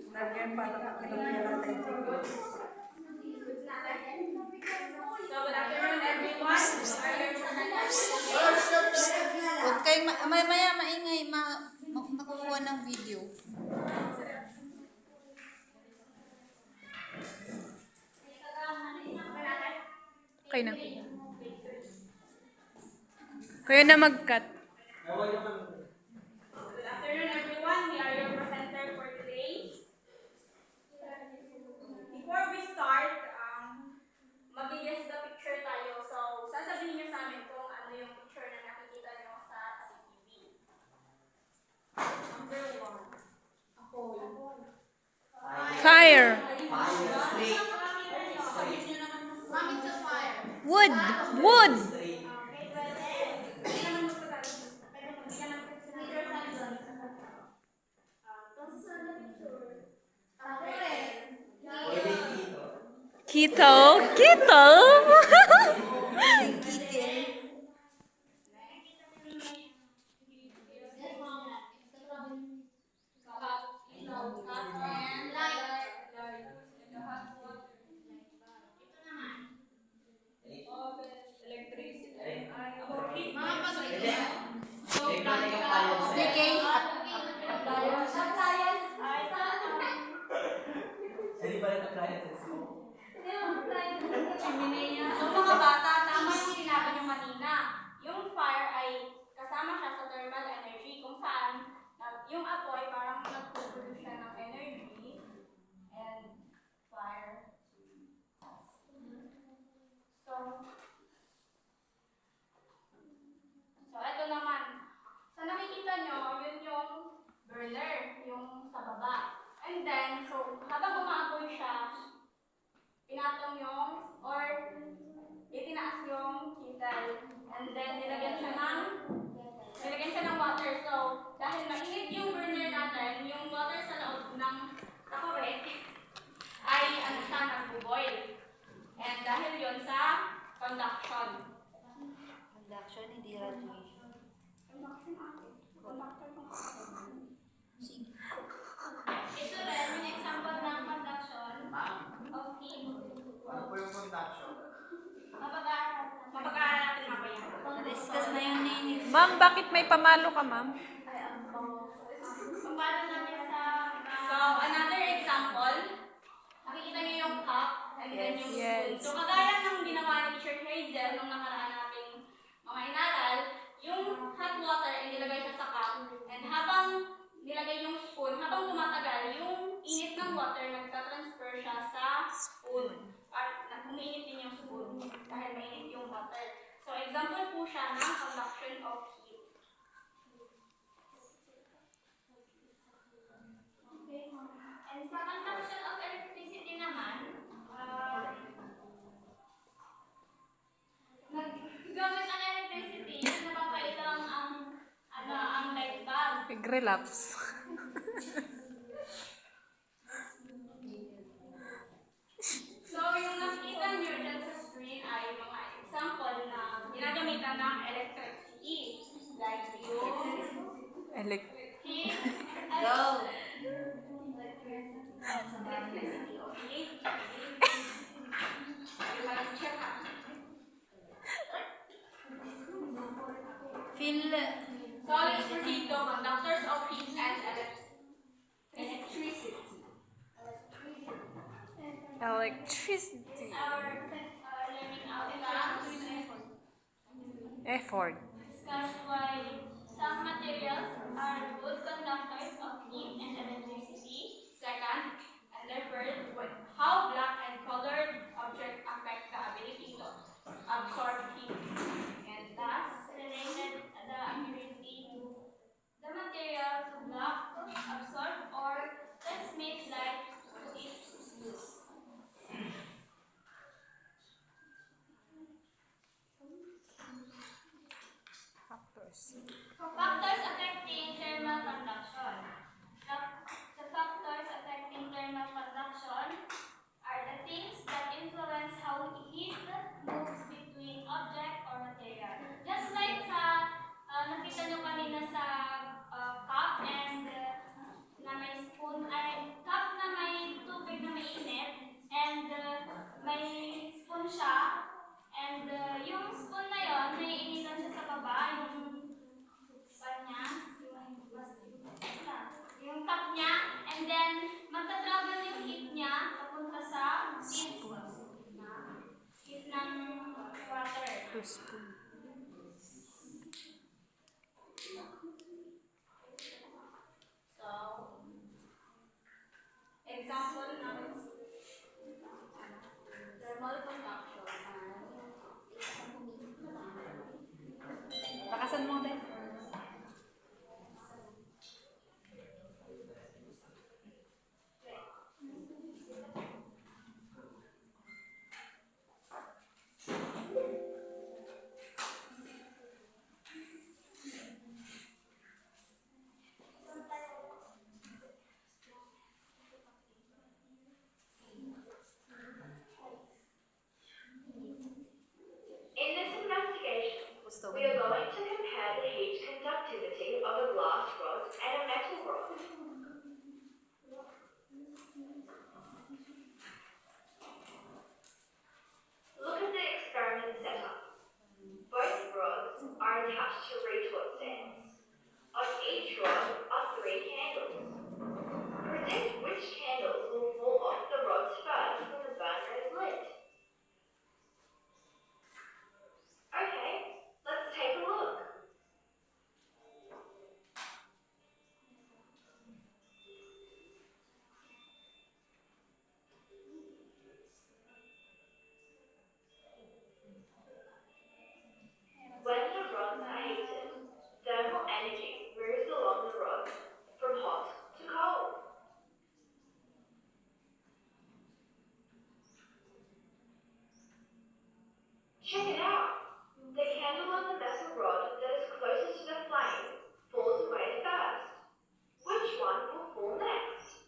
Lagyan pa ito kinapira tayo. So, good afternoon everyone. Huwag kayong maya maingay, makukuha ng video. Okay na. Kaya na mag-cut. Good afternoon everyone. We are your presenter for today. Before we start, mag-guess the picture tayo. So, sasabihin niyo sa amin kung ano yung picture na nakikita niyo sa CCTV. Number 1. Fire. Wood. Wood. Keto. Keto. So, mga bata, tama yung sinabi niyo kanina. Yung fire ay kasama siya sa thermal energy kung saan yung apoy parang nag-produce siya ng energy and fire. So ito naman. Sa nakikita nyo, yun yung burner, yung sa baba. And then, so habang umaapoy siya, pinatong yung, or itinaas yung kettle. And then, nilagyan siya ng water. So, dahil mainit yung burner natin, yung water sa loob ng takuret ay ano siya, nagbo-boil. And dahil yun sa conduction. Conduction, hindi radiation. Ito rin, yung example ng conduction of heat. Ano po yung conduction? Mapag-aaral natin mamaya. Na-discuss na yun ni Ma'am, bakit may pamalo ka, ma'am? Paano namin sa... So, another example. Nakikita niyo yung cup and then yung spoon. Yes. So, kagaya ng ginawa ni Teacher Hazel nung nakaraan nating mga inaral, yung hot water ay nilagay siya sa cup. And habang nilagay yung spoon, habang tumatagal, yung init ng water nagtatransfer siya sa spoon. At umiinit din yung spoon dahil mainit yung water. So, example po siya ng conduction of heat. Okay. And sa conduction of electricity naman, gamit ang electricity, yung napapait lang ang light bulb. Relax. So, yung nakikita nyo dyan sa screen ay mga example na ginagamitan ng electricity. Like yung heat, Go! electricity, okay? Check out. Feel... So, let's proceed to conductors of heat and electricity. Electricity. Our learning outcomes Effort. discuss why some materials are good conductors of heat and electricity. Second, and the third, how black and colored objects affect the ability to absorb heat. And last, related the ability to the material to block, absorb, or transmit light to its use. Factors. Factors affecting thermal conduction. then, magta-travel yung heat niya papunta sa heat ng water. 2 spoon. So, example ng thermal conduction. Takasan mo din. In this investigation, Gusto we are going to compare the heat conductivity of a glass rod and a metal rod. Look at the experiment setup. Both rods are attached to retort stands. On each rod are 3 candles. Predict which candles will fall off the rods first when the burner is lit. Okay, let's take a look. When the rods are heated, thermal energy moves along the rod from hot to cold. Check it out. The candle on the metal rod that is closest to the flame falls away first. Which one will fall next?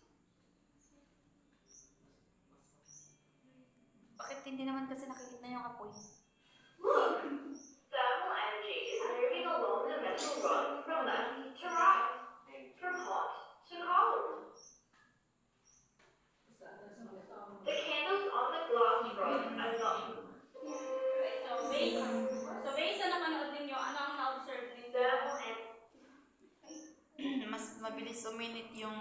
Bakit hindi naman kasi nakikita yung apoy? Look, thermal energy is moving along the metal rod from left to right, from hot to cold. The candles on the glass rod are not. Okay, so based sa napanood ninyo, ano ang na-observe ninyo? Thermal energy. Mas mabilis uminit yung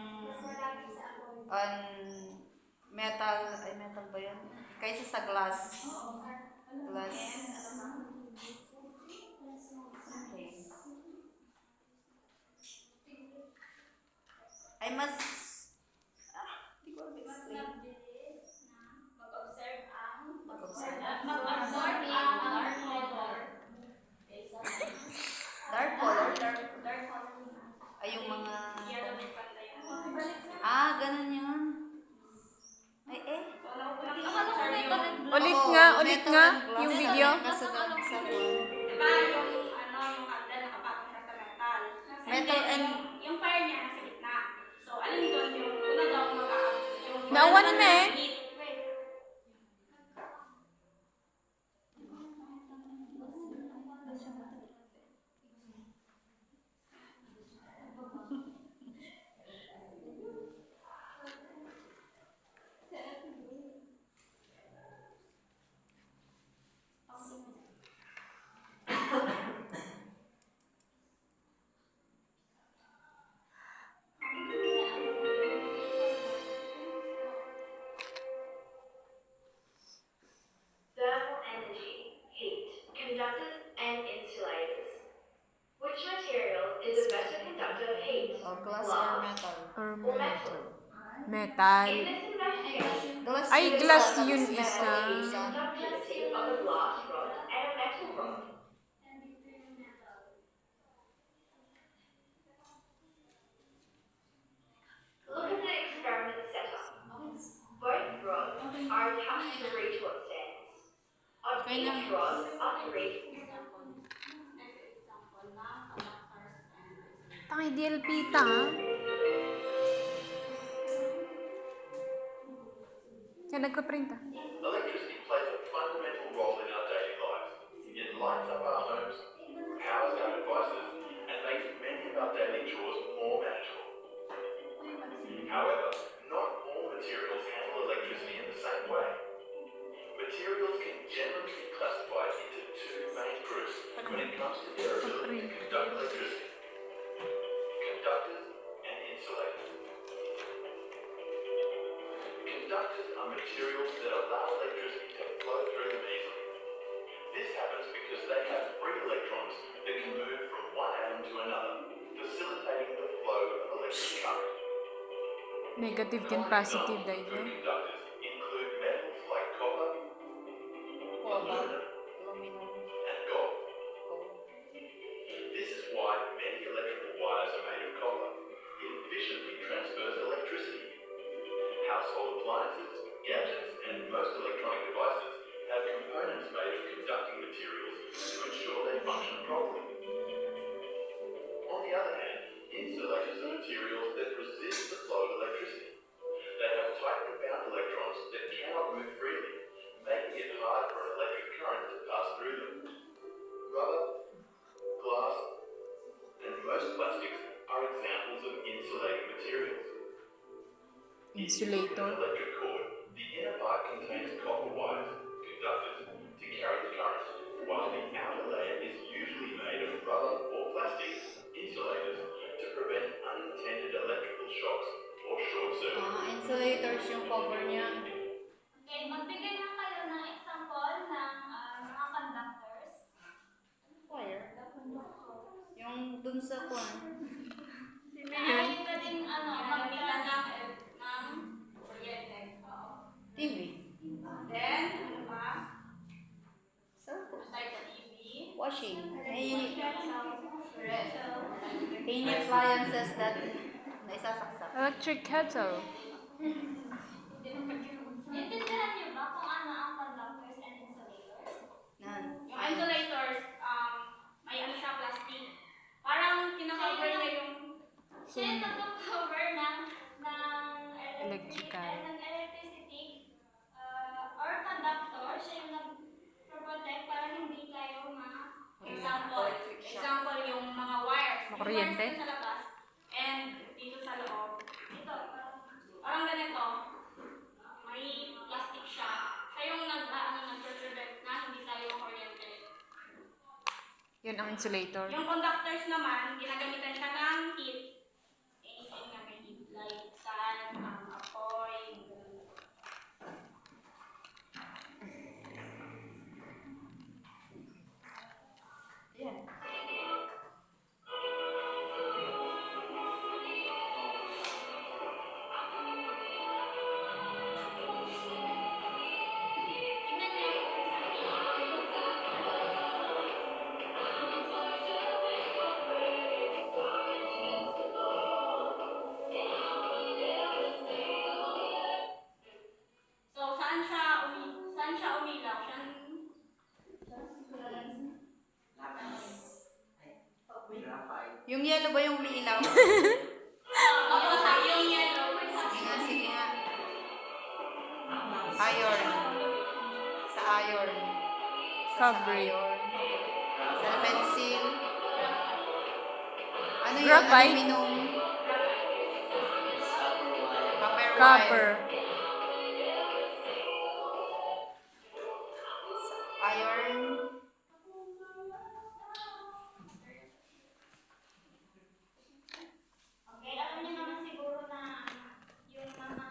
metal, ay metal ba yan? Kaysa sa glass. Glass. Okay. Ay mas, hindi ko Mas explain. mabilis na mag-observe ang Mag-observe. mag-absorb ang dark color. Dark color? Dark color. Ay yung mga, Yellow with panda yung ganun yun. Ay So, unang na-observe yung Ulit Oo, nga, metal ulit nga, and glass. yung video. Nasa sa diba yung candle nakapatong siya sa metal. Metal then, and- yung fire niya nasa gitna. So, alin doon yung una daw yung Nawan na eh. heat. Thermal energy, heat, conductors and insulators. Which material is a better conductor of heat? or glass or metal. Or Or metal? metal. In this investigation, Glass Ay, yung glass isa, yun tapos isa. metal yung isa. conductivity of a glass rod and a metal rod. Look at the experiment setup. Both rods are attached to retort stands. On Okay na. each rod are 3. Next example na conductors and Tangi DLPita ha. Yan, nagpa-print ah. Electricity plays a fundamental role in our daily lives. It lights up our homes, powers our devices, and makes many of our daily chores more manageable. However, not all materials handle electricity in the same way. Materials can generally be classified into 2 main groups when it comes to their ability to conduct electricity: conductors and insulators. conductors are materials that allow electricity to flow through them easily. This happens because they have free electrons that can move from one atom to another, facilitating the flow of electric current. Negative and Common positive examples of dahil. good conductors include metals like copper, aluminum, and gold. This is why many electrical wires are made of copper. It efficiently transfers electricity. Household appliances, gadgets, and most electronic devices have components made of conducting materials to ensure they function properly. On the other hand, insulators are materials that resist the flow of electricity. They have tightly bound electrons that cannot move freely, making it hard for an electric current to pass through them. Rubber, glass, and most plastics are examples of insulating materials. If you look at Insulator. an electric cord, the inner part contains copper wires, conductors, to carry the current, while the outer layer is usually made of rubber or plastic, insulators, to prevent unintended electrical shocks or short circuits. Insulators yung cover niya. Okay, magbigay na kayo ng example ng mga conductors. Wire. Yung dun sa kwan. Ay, pwedeng magbilan ng kuryente. Oo. TV. Then, ano pa? Cellphone. Aside sa TV. Washing. Retro. Any appliances that naisasaksak. Electric kettle. Intindihan niyo ba kung ano ang conductors and insulators? Nan. Yung insulators, may ano siya, plastic. Parang kinakover niya yung siya yung nagko-cover ng Electrical. ng electricity or conductor. Siya yung nag-protect para hindi kayo example yung mga wires. Yung Makuryente? wires dito sa labas and dito sa loob. Ito, parang ganito. May plastic siya. Siya yung nag-prevent na hindi tayo kuryente. Yun ang insulator. Yung conductors naman, ginagamitan siya ng heat. Anything na may heat, like sun, apoy, Yan. tingnan niyo yung So, saan siya umilaw? Yung yellow ba yung umiilaw? Yung yellow. Sige nga, sige nga. Iron. Sa iron. Fabric. Sa pencil. Ano yun? Graphite. Aluminum. Copper. Copper. Iron. Okay, alam niyo naman siguro na yung mga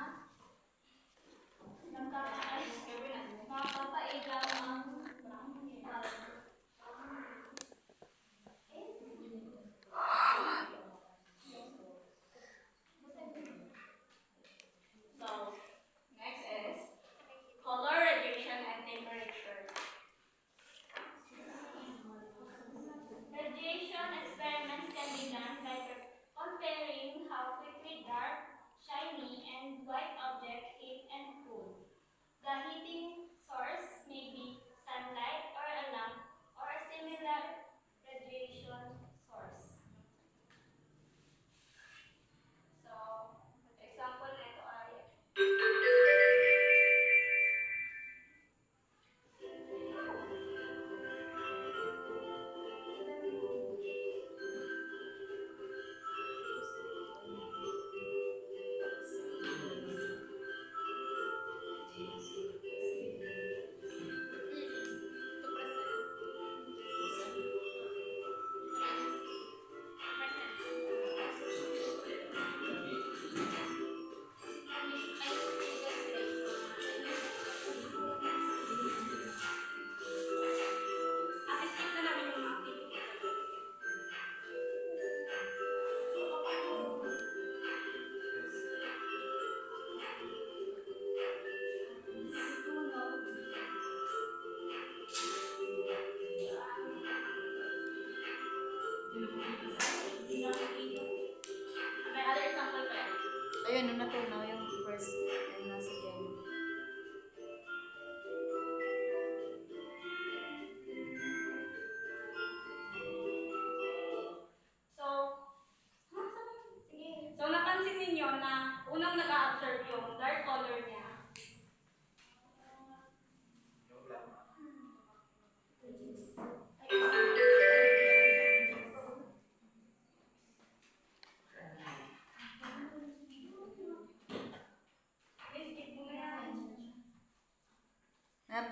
nakakapailaw ang So,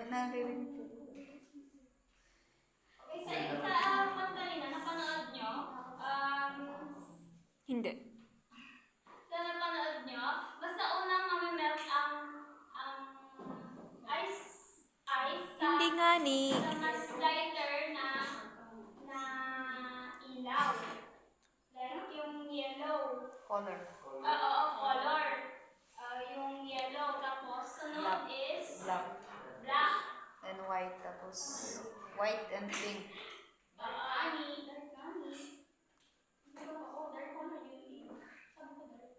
naririnig ko. Okay, sa kanina, napanood nyo, Hindi. sa napanood nyo, basta unang mamimelt ang ice sa, Hindi nga ni. sa mas lighter na ilaw. Like yung yellow. Color. Oo, color. Yung yellow. Tapos, sunod is Black. black. And white. Tapos white and pink. Ani. Dark ani. Hindi ko pa-order ko na yun. Sabi ko dark.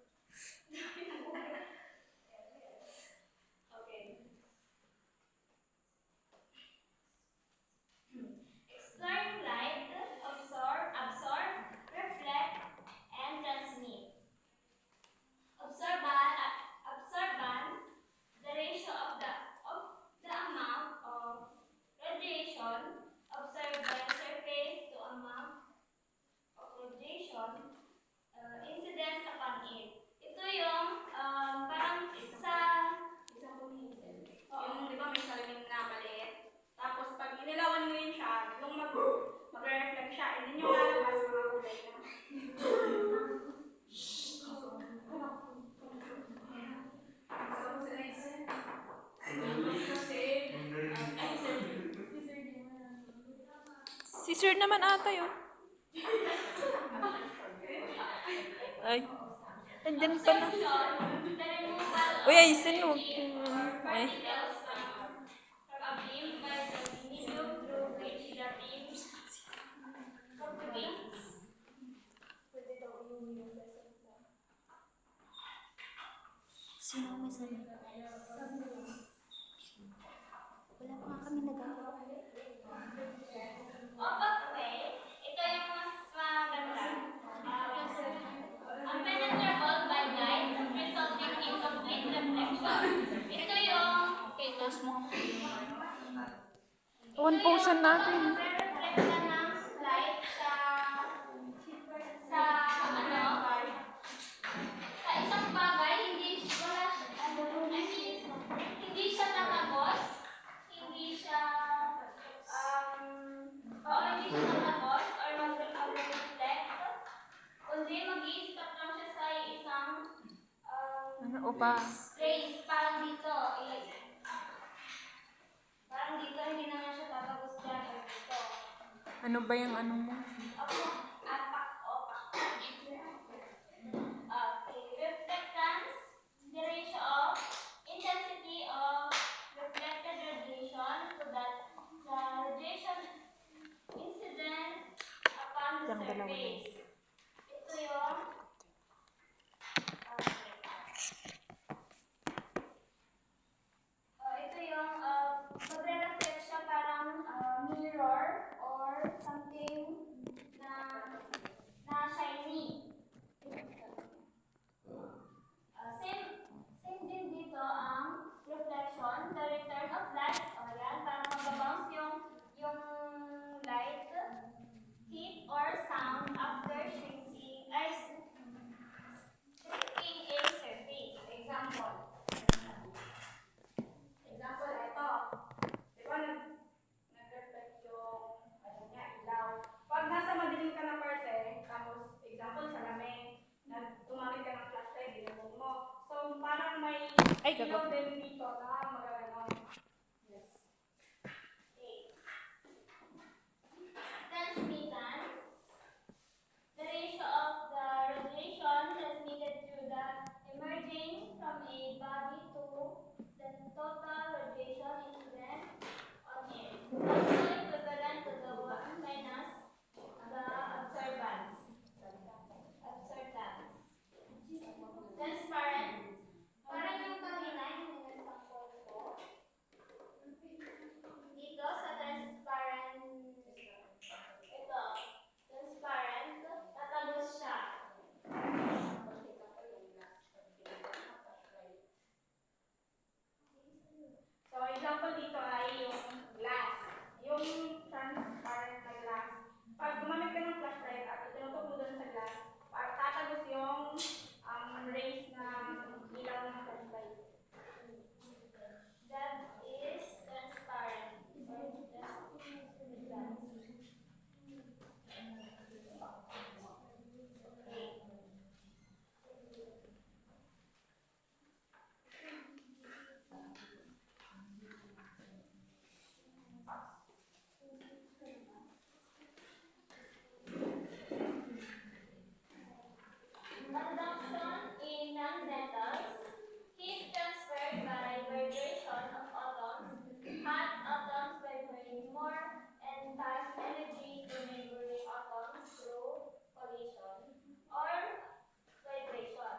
Okay. Exploring light, absorb, reflect, and transmit. Absorbance, the ratio of the amount of radiation observed by a surface to amount of radiation incidence upon it. Ito yung parang sa yung di ba may salamin na maliit. Tapos pag inilawan mo yun siya, yung mag-reflect siya, and then yung lalabas mga kulay na. Si Sir naman ata yun. Ay. Andyan pa na. Uy, ayusin mo. Ay. From a beam by the medium through which the beam propagates. Sino may sabi? Wala pa nga kami nagagawa. Okay, ito yung mas maganda. Unpenetrable by light, resulting in complete reflection. Ito yung, okay, close mo. One-posan natin. Reflect na ng light sa isang bagay, hindi siya tatagos, hindi siya or mag-reflect, kundi mag-i-stop lang siya sa isang Ano pa? rays, parang dito, hindi naman siya tatagos dyan or dito. Ano ba yung ano mo? Reflectance, the ratio of intensity of reflected radiation to the radiation incident upon the Yung dalawa surface. Ito yung magre-reflect siya parang mirror or something na shiny. Same din dito ang reflection, the return of light. O yan, parang mag-bounce yung light, heat, or sound after shrinking a surface. Example, ito. Di ba nag-reflect yung ilaw. Pag nasa madilim ka na parte, tapos example, salamin, tumamit ka ng flashlight, ginagong mo. So, parang may ilaw din dito na magaganon. Yes. Okay. Transmittance. The ratio of the radiation transmitted through the emerging from a body to the total radiation incident on it. Also equivalent to the 1 minus the absorbance. Transparent. Parang yung kanina, yung example. Conduction in non-metals. Heat transferred by vibration of atoms. Hot atoms vibrate more and pass energy to neighboring atoms through collision or vibration.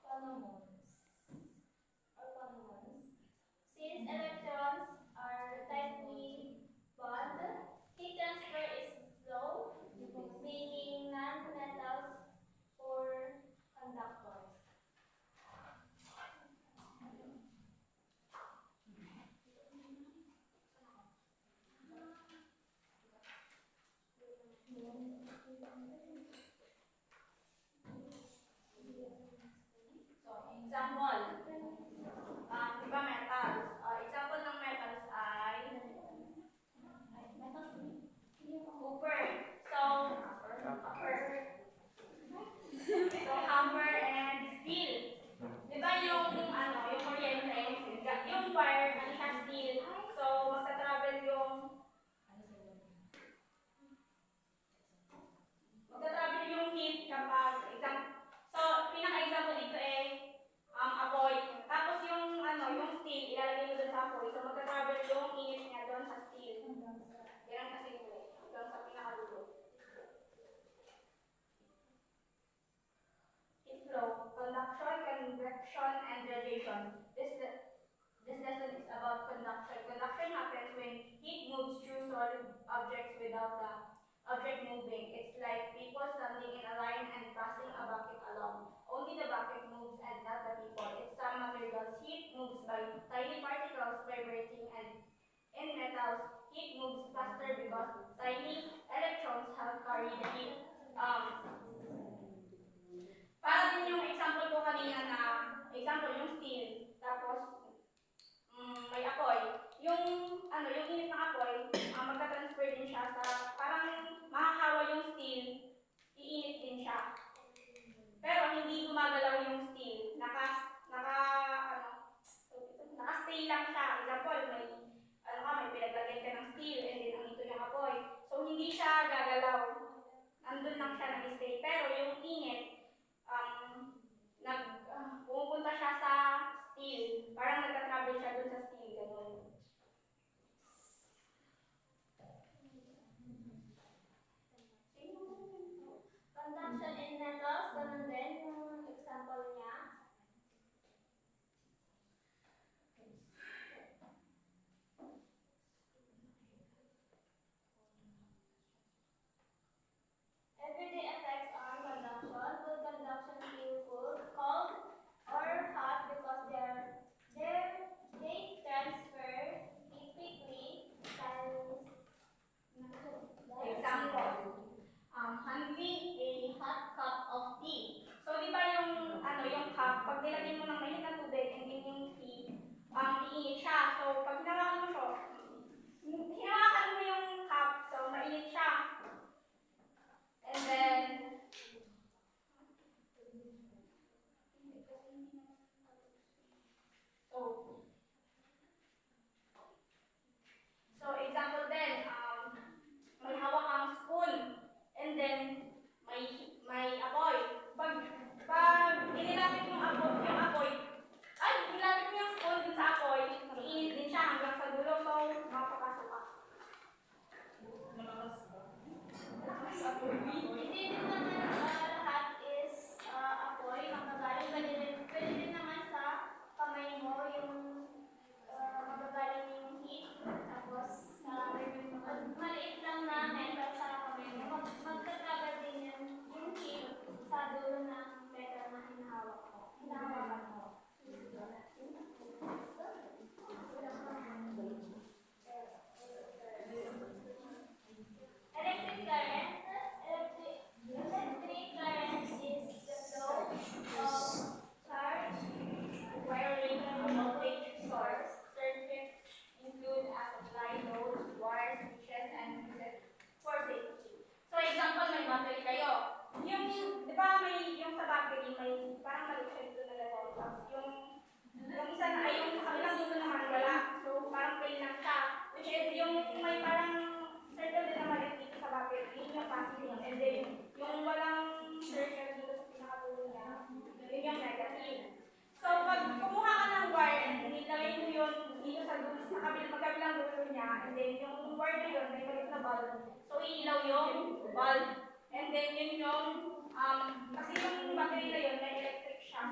Phonomons. Since electrons are tightly bound, heat transfer is slow, making non-metals poor conductors. So, example, di ba metals? Example ng metals ay copper. So, copper. So, hammer and steel. Di ba yung, yung kuryente, yung wire, siya steel. So, magta-travel yung heat kapag, so, pinaka-example dito apoy. Tapos yung, yung steel, ilalagay mo dun sa apoy. So, magta-travel yung init niya dun sa steel. Ganun kasi hanggang sa pinakadulo. Heat flow, conduction, convection, and radiation. This lesson is about conduction. Conduction happens when heat moves through solid objects without the object moving. It's like people standing in a line and passing a bucket along. Only the bucket moves and not the people. In some materials, heat moves by tiny particles vibrating, and in metals, heat moves faster because tiny electrons help carry the heat. Para din yung example ko kanina na, example yung steel, tapos may apoy. Yung init ng apoy, magka-transfer din siya sa, parang mahahawa yung steel, iinit din siya. Pero hindi gumagalaw yung steel. Naka-stay lang siya. Example, may pinaglagay ka ng steel and then andito yung apoy. So, hindi siya gagalaw. Nandun lang siya nag-stay. Pero yung init, pumupunta siya sa steel. Parang nagka-travel siya dun sa steel. Ganun. Conduction in metals, ganun din yung example niya. Everyday effects on conduction. Good conduction feel cold or hot because they transfer heat quickly. Example, handling a hot cup of tea. So, di ba yung cup, pag nilagay mo ng mainit na tubig and then yung tea, iinit siya. So, pag hinawakan mo yung cup, so mainit siya. And then, so example din, may hawak kang spoon, and then, may apoy. Pag inilapit mo yung apoy, inilapit mo yung spoon dun sa apoy, iinit din siya hanggang sa dulo, so, mapapasok ka. Hindi din naman lahat is apoy, magkagaling. Pwede din naman sa kamay mo yung na bulb. So, iilaw yung bulb. And then, yun yung, kasi yung battery na yun, may electric siya.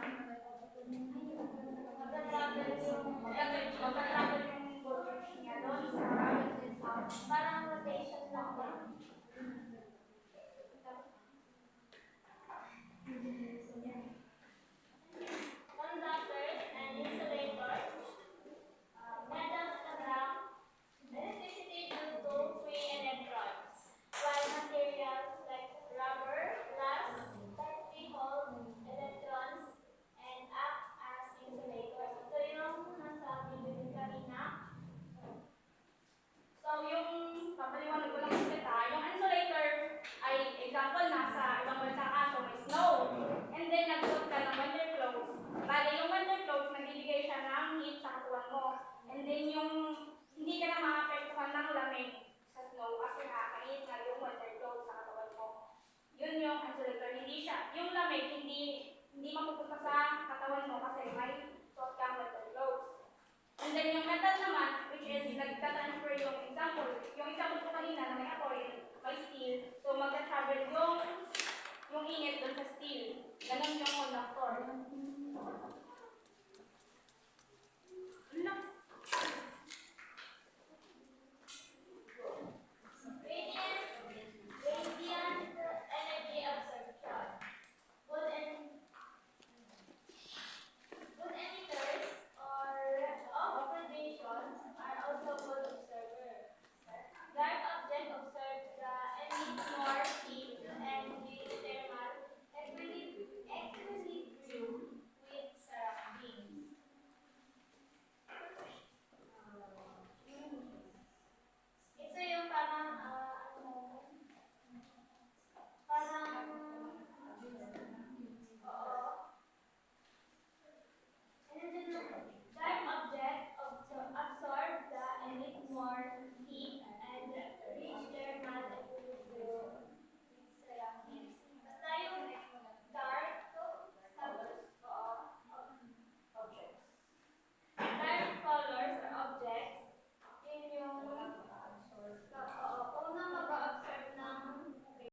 Magka-travel yung voltage niya doon sa parang rotation lang ba? Conductors and insulators, metals na ground, electricity due to free electrons, while materials like rubber, glass, tightly hold electrons and act as insulators. So yung nasabi din kanina. So yung papaliwanag ko lang ulit yung insulator ay example nasa ibang bansa ka, so may snow. And then nagsuot ka ng winter clothes. Bale yung winter clothes, nagbibigay siya ng heat sa katawan mo. And then yung hindi ka na maapektuhan ng lamig sa snow kasi nakakainit na yung winter clothes sa katawan mo. Yun yung insulator, hindi siya. Yung lamig, hindi mapupunta sa katawan mo kasi